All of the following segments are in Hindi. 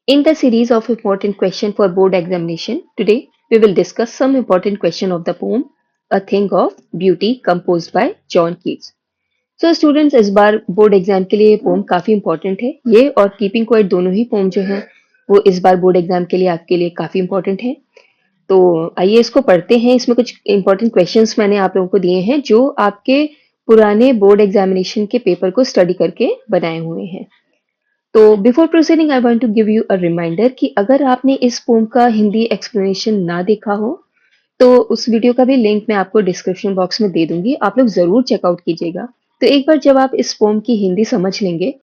In the series of important questions for board examination, today we will discuss some important question of the poem A Thing of Beauty composed by John Keats. So students इस बार बोर्ड एग्जाम के लिए ये पोम काफी इंपॉर्टेंट है। ये और कीपिंग क्वाइट दोनों ही पोम जो हैं वो इस बार बोर्ड एग्जाम के लिए आपके लिए काफी इंपॉर्टेंट है। तो आइए इसको पढ़ते हैं। इसमें कुछ इंपॉर्टेंट क्वेश्चंस मैंने आप लोगों को दिए हैं जो आपके पुराने बोर्ड एग्जामिनेशन के पेपर को स्टडी करके बनाए हुए हैं। तो before proceeding I want to give you a reminder कि अगर आपने इस पोम का हिंदी एक्सप्लेनेशन ना देखा हो तो उस वीडियो का भी लिंक मैं आपको डिस्क्रिप्शन बॉक्स में दे दूंगी, आप लोग जरूर चेकआउट कीजिएगा। तो एक बार जब आप इस पोम की हिंदी समझ लेंगे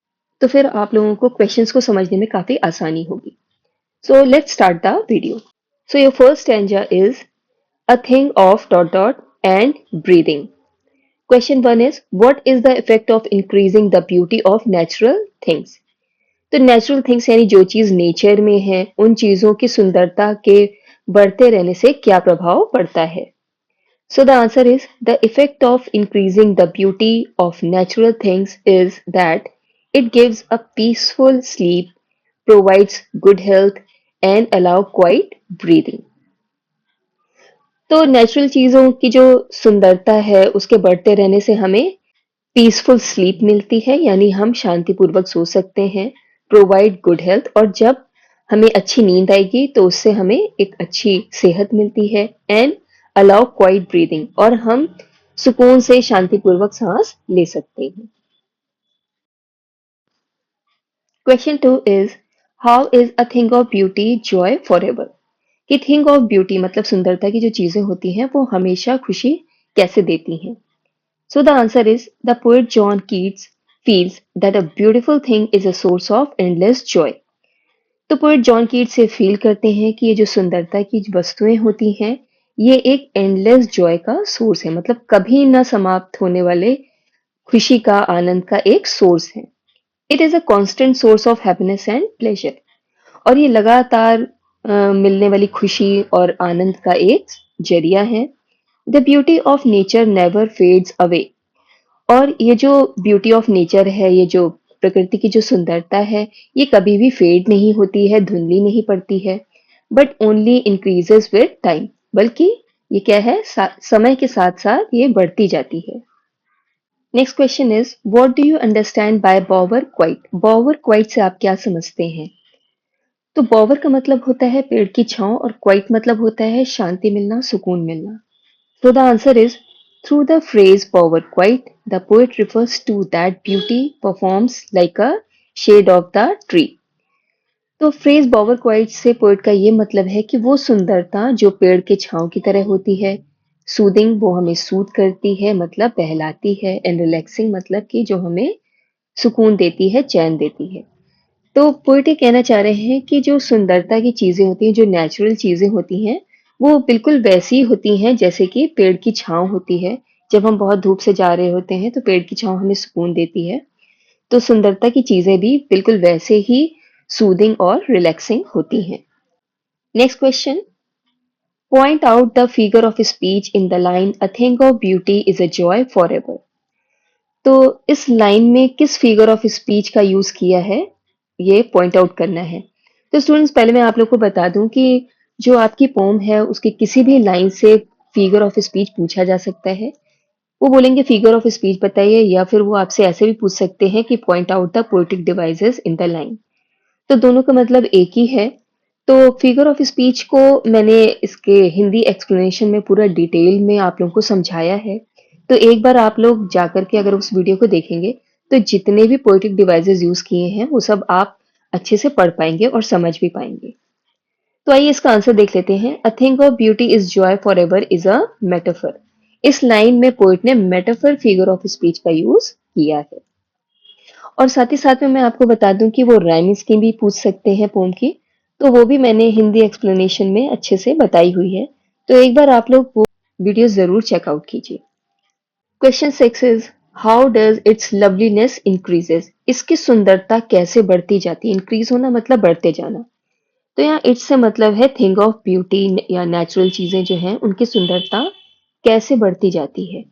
तो फिर आप लोगों को क्वेश्चंस को समझने में काफी आसानी होगी। So let's start the video. So your first stanza is a thing of dot dot and breathing. Question one is what is the effect of increasing the beauty of natural things. तो नेचुरल थिंग्स यानी जो चीज नेचर में है उन चीजों की सुंदरता के बढ़ते रहने से क्या प्रभाव पड़ता है। So the answer is the effect of increasing the beauty of natural things is that it gives a peaceful sleep, provides good health and allow quite breathing. तो नेचुरल चीजों की जो सुंदरता है उसके बढ़ते रहने से हमें पीसफुल स्लीप मिलती है यानी हम शांतिपूर्वक सो सकते हैं, प्रोवाइड गुड हेल्थ और जब हमें अच्छी नींद आएगी तो उससे हमें एक अच्छी सेहत मिलती है, एंड अलाउ क्वाइट ब्रीदिंग और हम सुकून से शांतिपूर्वक सांस ले सकते हैं। Question two is how is a thing of beauty Joy for ever. कि थिंग ऑफ ब्यूटी मतलब सुंदरता की जो चीजें होती हैं वो हमेशा खुशी कैसे देती हैं। So the answer is the poet John Keats feels that a beautiful thing is a source of endless joy. तो पोएट जॉन कीट्स से फील करते हैं कि ये जो सुंदरता की वस्तुएं होती हैं ये एक एंडलेस जॉय का सोर्स है, मतलब कभी न समाप्त होने वाले खुशी का, आनंद का एक सोर्स है। It is a constant source of happiness and pleasure. और ये लगातार मिलने वाली खुशी और आनंद का एक जरिया है। The beauty of nature never fades away. और ये जो ब्यूटी ऑफ नेचर है, ये जो प्रकृति की जो सुंदरता है, ये कभी भी फेड नहीं होती है, धुंधली नहीं पड़ती है, but only increases with time. बल्कि ये क्या है, समय के साथ साथ ये बढ़ती जाती है। Next question is what do you understand by Bower quite. Bower quite से आप क्या समझते हैं। तो बॉवर का मतलब होता है पेड़ की छांव और क्वाइट मतलब होता है शांति मिलना, सुकून मिलना। So the answer is through the phrase power quiet, the poet refers to that beauty performs like a shade of the tree. तो फ्रेज बॉवर क्वाइट से पोएट का ये मतलब है कि वो सुंदरता जो पेड़ के छांव की तरह होती है, सूदिंग वो हमें सूद करती है मतलब बहलाती है, एंड रिलैक्सिंग मतलब कि जो हमें सुकून देती है, चैन देती है। तो पोएट ये कहना चाह रहे हैं कि जो सुंदरता की चीजें होती हैं, जो नेचुरल चीजें होती हैं, वो बिल्कुल वैसी ही होती हैं जैसे कि पेड़ की छांव होती है। जब हम बहुत धूप से जा रहे होते हैं तो पेड़ की छांव हमें सुकून देती है। तो सुंदरता की चीजें भी बिल्कुल वैसे ही सूदिंग और रिलैक्सिंग होती हैं। Next question, point out the figure of speech in the line a thing of beauty is a joy for ever. तो इस लाइन में किस फिगर ऑफ स्पीच का यूज किया है ये पॉइंट आउट करना है। तो स्टूडेंट्स पहले मैं आप लोग को बता दूं कि जो आपकी पोम है उसके किसी भी लाइन से फिगर ऑफ स्पीच पूछा जा सकता है। वो बोलेंगे फिगर ऑफ स्पीच बताइए, या फिर वो आपसे ऐसे भी पूछ सकते हैं कि point out the poetic devices in the line. तो दोनों का मतलब एक ही है। तो फिगर ऑफ स्पीच को मैंने इसके हिंदी एक्सप्लेनेशन में पूरा डिटेल में आप लोगों को समझाया है। तो एक बार आप लोग जाकर के अगर उस वीडियो को देखेंगे तो जितने भी पोएटिक डिवाइसेस यूज किए हैं वो सब आप अच्छे से पढ़ पाएंगे और समझ भी पाएंगे। तो आइए इसका आंसर देख लेते हैं। अ thing of beauty is Joy for ever is a metaphor. इस लाइन में पोएट ने मेटाफर फिगर ऑफ स्पीच का यूज किया है। और साथ ही साथ में मैं आपको बता दूं कि वो राइम स्कीम भी पूछ सकते हैं पोम की, तो वो भी मैंने हिंदी एक्सप्लेनेशन में अच्छे से बताई हुई है। तो एक बार आप लोग वो वीडियो जरूर चेकआउट कीजिए। Question 6 is how does it's loveliness increases. इसकी सुंदरता कैसे बढ़ती जाती है। इंक्रीज होना मतलब बढ़ते जाना। तो यहाँ इट्स से मतलब है थिंग ऑफ ब्यूटी या नेचुरल चीजें जो हैं उनकी सुंदरता कैसे बढ़ती जाती है।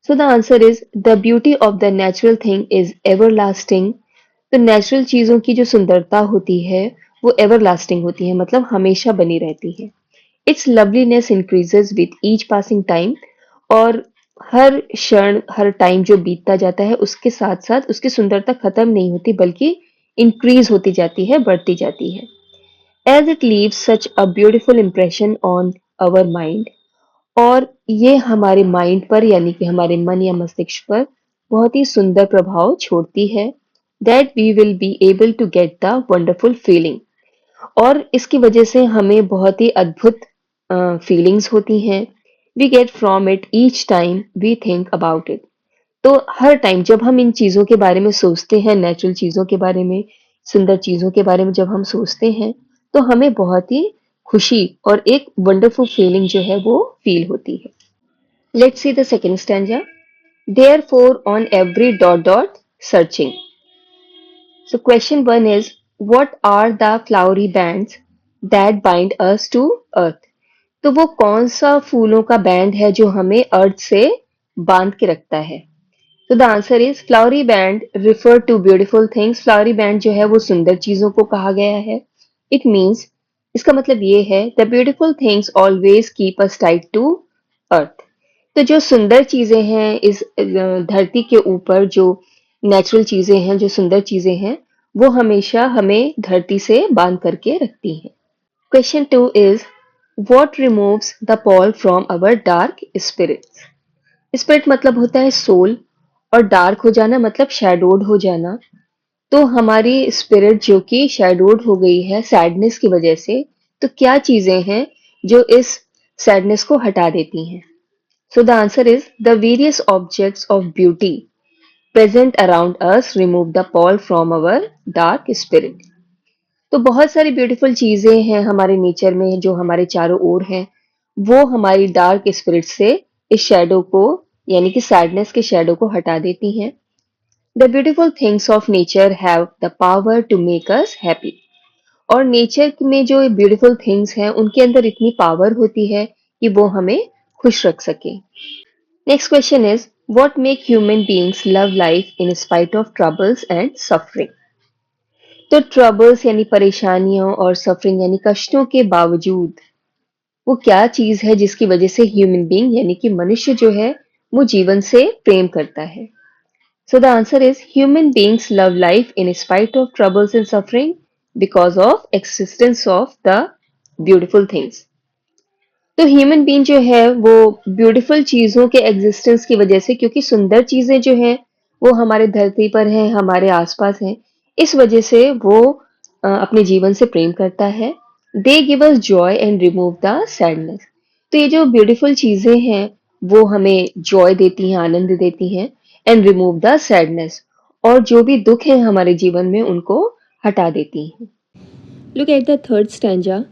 So the answer is the beauty of the natural thing is everlasting. तो नेचुरल चीजों की जो सुंदरता होती है वो एवरलास्टिंग होती हैं, मतलब हमेशा बनी रहती हैं। It's loveliness increases with each passing time, और हर क्षण, हर टाइम जो बीतता जाता है उसके साथ साथ उसकी सुंदरता खत्म नहीं होती, बल्कि इंक्रीज होती जाती है, बढ़ती जाती है। As it leaves such a beautiful impression on our mind, और ये हमारे माइंड पर, यानी कि हमारे मन या मस्तिष्क पर बहुत ही सुंदर प्रभाव छोड़ती है, that we will be able to get the wonderful feeling. और इसकी वजह से हमें बहुत ही अद्भुत फीलिंग्स होती हैं, we get from it each time we think about it. तो हर टाइम जब हम इन चीज़ों के बारे में सोचते हैं, नेचुरल चीज़ों के बारे में, सुंदर चीज़ों के बारे में जब हम सोचते हैं, तो हमें बहुत ही खुशी और एक वंडरफुल फीलिंग जो है वो फील होती है। Let's see the second stanza. Therefore, on every dot dot searching. So, question one is, what are the flowery bands that bind us to earth? तो वो कौन सा फूलों का बैंड है जो हमें अर्थ से बांध के रखता है? तो the answer is flowery band refer to beautiful things. Flowery band जो है वो सुंदर चीजों को कहा गया है। इट मीन्स, इसका मतलब ये है, the beautiful things always keep us tied to earth. तो जो सुंदर चीजें हैं इस धरती के ऊपर, जो नेचुरल चीजें हैं, जो सुंदर चीजें हैं, वो हमेशा हमें धरती से बांध करके रखती हैं। Question two is, what removes the pall from our dark spirits? Spirit मतलब होता है सोल, और डार्क हो जाना मतलब शैडोड हो जाना। तो हमारी स्पिरिट जो कि शैडोड हो गई है सैडनेस की वजह से, तो क्या चीजें हैं जो इस सैडनेस को हटा देती हैं? So the answer is, the various objects of beauty present around us remove the pall from our dark spirit. तो बहुत सारी ब्यूटीफुल चीजें हैं हमारे नेचर में जो हमारे चारों ओर हैं, वो हमारी डार्क स्पिरिट से इस शैडो को, यानी कि सैडनेस के शैडो को हटा देती हैं। The beautiful things of nature have the power to make us happy. और नेचर में जो ब्यूटीफुल थिंग्स हैं उनके अंदर इतनी पावर होती है कि वो हमें खुश रख सके। Next question is, what make human beings love life in spite of troubles and suffering? तो ट्रबल्स यानी परेशानियों और सफरिंग यानी कष्टों के बावजूद वो क्या चीज है जिसकी वजह से ह्यूमन बीइंग यानी कि मनुष्य जो है वो जीवन से प्रेम करता है? So the answer is, human beings love life in spite of troubles and suffering because of existence of the beautiful things. तो ह्यूमन बीइंग जो है वो ब्यूटीफुल चीजों के एग्जिस्टेंस की वजह से, क्योंकि सुंदर चीजें जो हैं वो हमारे धरती पर हैं, हमारे आसपास हैं, इस वजह से वो अपने जीवन से प्रेम करता है। They give us Joy and remove the sadness. तो ये जो ब्यूटीफुल चीजें हैं वो हमें जॉय देती हैं, आनंद देती हैं, एंड रिमूव द सैडनेस, और जो भी दुख है हमारे जीवन में उनको हटा देती हैं। Look at the third stanza.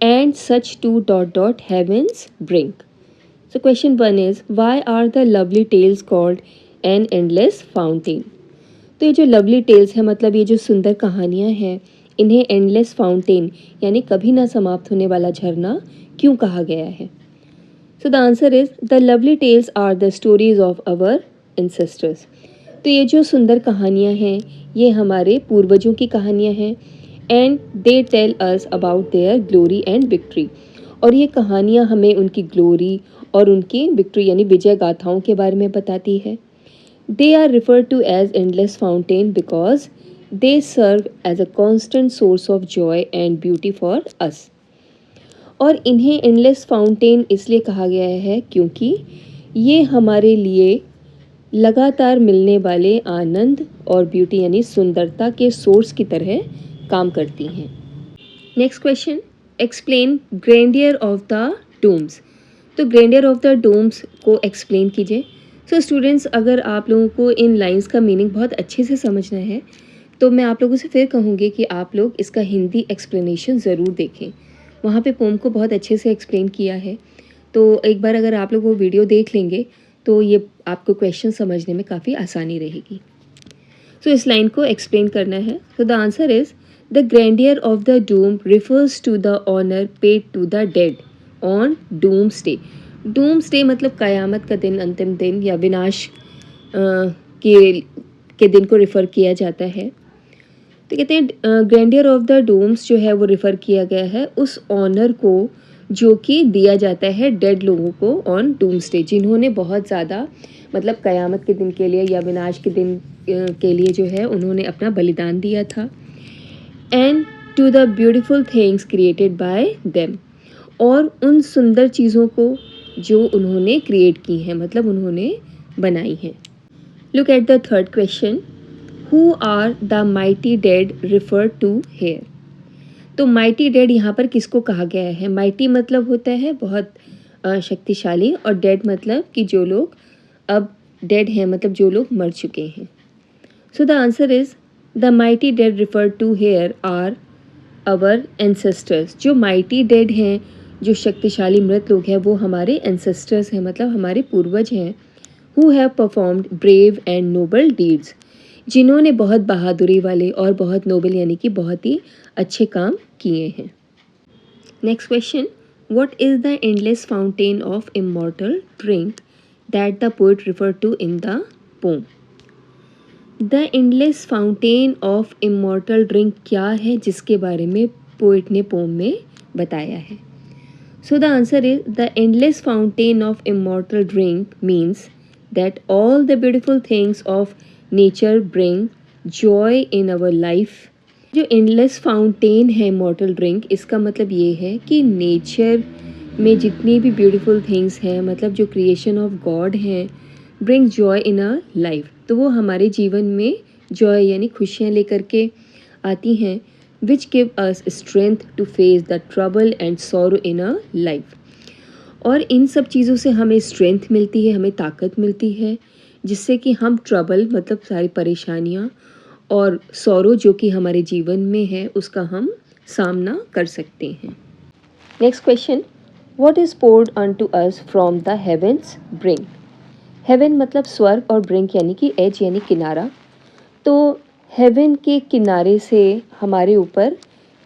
And such to dot dot heavens brink. So question one is, why are the lovely tales called an endless fountain? तो ये जो लवली टेल्स है, मतलब ये जो सुंदर कहानियाँ हैं, इन्हें एंडलेस फाउंटेन यानी कभी ना समाप्त होने वाला झरना क्यों कहा गया है? So the answer is, the lovely tales are the stories of our ancestors. तो ये जो सुंदर कहानियाँ हैं ये हमारे पूर्वजों की कहानियाँ हैं, and they tell us about their glory and victory. और ये कहानियाँ हमें उनकी ग्लोरी और उनकी विक्ट्री यानी विजय गाथाओं के बारे में बताती है। They are referred to as endless fountain because they serve as a constant source of joy and beauty for us. और इन्हें एंडलेस फाउंटेन इसलिए कहा गया है क्योंकि ये हमारे लिए लगातार मिलने वाले आनंद और ब्यूटी यानी सुंदरता के सोर्स की तरह काम करती हैं। Next question, explain grandeur of the domes. तो ग्रैंडियर ऑफ द डोम्स को एक्सप्लेन कीजिए। सो स्टूडेंट्स, अगर आप लोगों को इन लाइंस का मीनिंग बहुत अच्छे से समझना है तो मैं आप लोगों से फिर कहूँगी कि आप लोग इसका हिंदी एक्सप्लेनेशन ज़रूर देखें। वहाँ पे पोम को बहुत अच्छे से एक्सप्लेन किया है, तो एक बार अगर आप लोग वो वीडियो देख लेंगे तो ये आपको क्वेश्चन समझने में काफ़ी आसानी रहेगी। सो इस लाइन को एक्सप्लेन करना है। So the answer is, the grandeur of the doom refers to the honour paid to the dead on doomsday. Doomsday मतलब कयामत का दिन, अंतिम दिन या विनाश के दिन को रिफ़र किया जाता है। तो कहते हैं ग्रैंडियर ऑफ द डोम्स जो है वो रेफ़र किया गया है उस ऑनर को जो कि दिया जाता है डेड लोगों को ऑन डूम्सडे, जिन्होंने बहुत ज़्यादा मतलब क़यामत के दिन के लिए या विनाश के दिन के लिए जो है उन्होंने अपना बलिदान दिया था। And to the beautiful things created by them, और उन सुंदर चीज़ों को जो उन्होंने क्रिएट की हैं, मतलब उन्होंने बनाई हैं। Look at the third question, who are the mighty dead refer to here. तो माइटी डेड यहाँ पर किसको कहा गया है? माइटी मतलब होता है बहुत शक्तिशाली, और डेड मतलब कि जो लोग अब डेड हैं, मतलब जो लोग मर चुके हैं। So the answer is the mighty dead refer to here are our ancestors. जो माइटी डेड हैं, जो शक्तिशाली मृत लोग हैं, वो हमारे एंसेस्टर्स हैं, मतलब हमारे पूर्वज हैं। Who have performed brave and noble deeds, जिन्होंने बहुत बहादुरी वाले और बहुत नोबल यानी कि बहुत ही अच्छे काम किए हैं। Next question, what is the endless fountain of immortal drink that the poet refer to in the poem. The endless fountain of immortal drink क्या है जिसके बारे में पोएट ने पोम में बताया है? So the answer is the endless fountain of immortal drink means that all the beautiful things of nature bring joy in our life. जो एंडलेस फाउंटेन है इमॉर्टल ड्रिंक, इसका मतलब ये है कि नेचर में जितनी भी ब्यूटीफुल थिंग्स हैं, मतलब जो क्रिएशन ऑफ गॉड हैं, bring joy in a life, तो वो हमारे जीवन में जॉय यानी खुशियाँ लेकर के आती हैं, which give us strength to face the trouble and sorrow in a life. और इन सब चीज़ों से हमें स्ट्रेंथ मिलती है, हमें ताकत मिलती है, जिससे कि हम ट्रबल मतलब सारी परेशानियाँ और सॉरो जो कि हमारे जीवन में है उसका हम सामना कर सकते हैं। Next question, what is poured unto us from the heaven's brink. Heaven मतलब स्वर्ग और ब्रिंक यानी कि एज यानी किनारा। तो हेवन के किनारे से हमारे ऊपर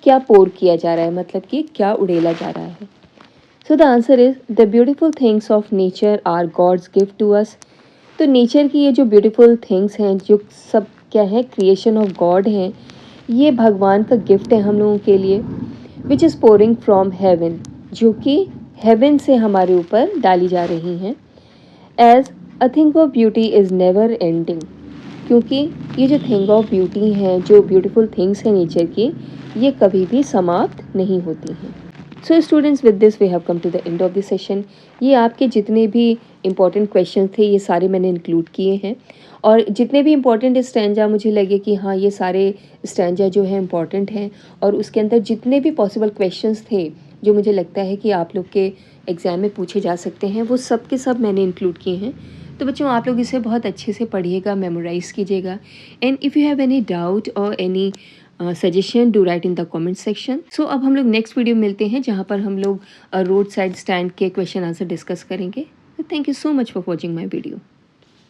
क्या पोर किया जा रहा है, मतलब कि क्या उड़ेला जा रहा है? So the answer is the beautiful things of nature are God's gift to us. तो नेचर की ये जो ब्यूटीफुल थिंग्स हैं, जो सब क्या है, क्रिएशन ऑफ गॉड हैं, ये भगवान का गिफ्ट है हम लोगों के लिए, which is pouring from heaven, जो कि हेवन से हमारे ऊपर डाली जा रही हैं। As a thing of beauty is never ending, क्योंकि ये जो थिंग ऑफ ब्यूटी हैं, जो ब्यूटीफुल थिंग्स हैं नेचर की, ये कभी भी समाप्त नहीं होती हैं। So students, with this we have come to the end of the session. ये आपके जितने भी इंपॉर्टेंट क्वेश्चन थे ये सारे मैंने इंक्लूड किए हैं, और जितने भी इंपॉर्टेंट स्टैंजा मुझे लगे कि हाँ ये सारे स्टैंजा जो है इंपॉर्टेंट हैं, और उसके अंदर जितने भी पॉसिबल क्वेश्चंस थे जो मुझे लगता है कि आप लोग के एग्ज़ाम में पूछे जा सकते हैं, वो सब के सब मैंने इंक्लूड किए हैं। तो बच्चों, आप लोग इसे बहुत अच्छे से पढ़िएगा, मेमोराइज़ कीजिएगा, and if you have any doubt और any suggestion do write in the comment section. So अब हम लोग नेक्स्ट वीडियो मिलते हैं, जहाँ पर हम लोग रोड साइड स्टैंड के क्वेश्चन आंसर डिस्कस करेंगे। Thank you so much for watching my video.